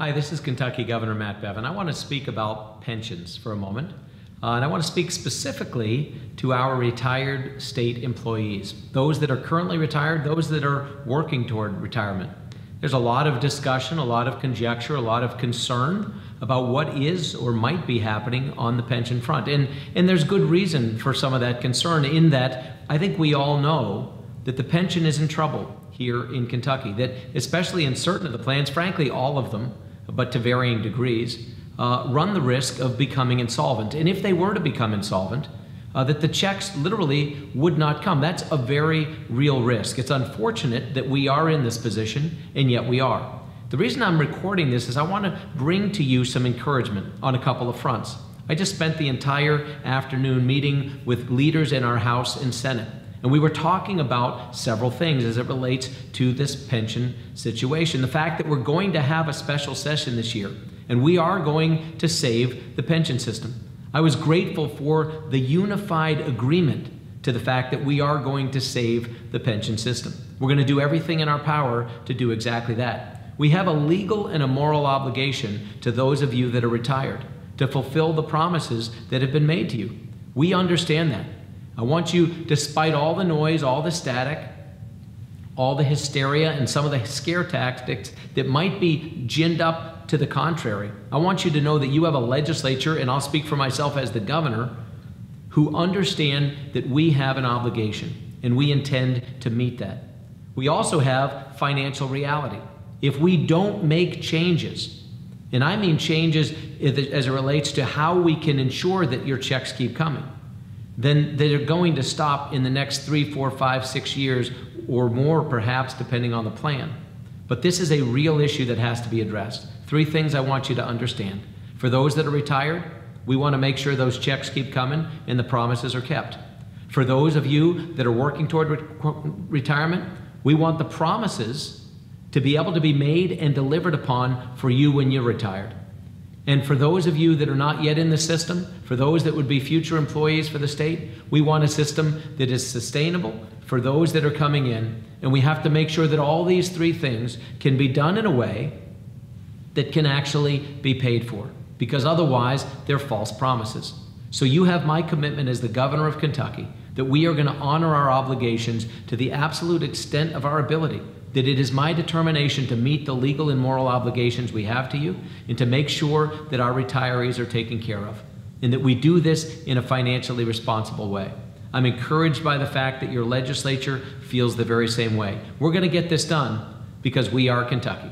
Hi, this is Kentucky Governor Matt Bevin. I want to speak about pensions for a moment. And I want to speak specifically to our retired state employees, those that are currently retired, those that are working toward retirement. There's a lot of discussion, a lot of conjecture, a lot of concern about what is or might be happening on the pension front. And there's good reason for some of that concern, in that I think we all know that the pension is in trouble here in Kentucky, that especially in certain of the plans, frankly all of them, but to varying degrees, run the risk of becoming insolvent. And if they were to become insolvent, that the checks literally would not come. That's a very real risk. It's unfortunate that we are in this position, and yet we are. The reason I'm recording this is I want to bring to you some encouragement on a couple of fronts. I just spent the entire afternoon meeting with leaders in our House and Senate, and we were talking about several things as it relates to this pension situation. The fact that we're going to have a special session this year, and we are going to save the pension system. I was grateful for the unified agreement to the fact that we are going to save the pension system. We're going to do everything in our power to do exactly that. We have a legal and a moral obligation to those of you that are retired to fulfill the promises that have been made to you. We understand that. I want you, despite all the noise, all the static, all the hysteria, and some of the scare tactics that might be ginned up to the contrary, I want you to know that you have a legislature, and I'll speak for myself as the governor, who understand that we have an obligation, and we intend to meet that. We also have financial reality. If we don't make changes, and I mean changes as it relates to how we can ensure that your checks keep coming, then they're going to stop in the next 3, 4, 5, 6 years or more, perhaps, depending on the plan. But this is a real issue that has to be addressed. 3 things I want you to understand. For those that are retired, we want to make sure those checks keep coming and the promises are kept. For those of you that are working toward retirement, we want the promises to be able to be made and delivered upon for you when you're retired. And for those of you that are not yet in the system, for those that would be future employees for the state, we want a system that is sustainable for those that are coming in. And we have to make sure that all these 3 things can be done in a way that can actually be paid for, because otherwise they're false promises. So you have my commitment as the governor of Kentucky that we are going to honor our obligations to the absolute extent of our ability, that it is my determination to meet the legal and moral obligations we have to you, and to make sure that our retirees are taken care of, and that we do this in a financially responsible way. I'm encouraged by the fact that your legislature feels the very same way. We're going to get this done because we are Kentucky.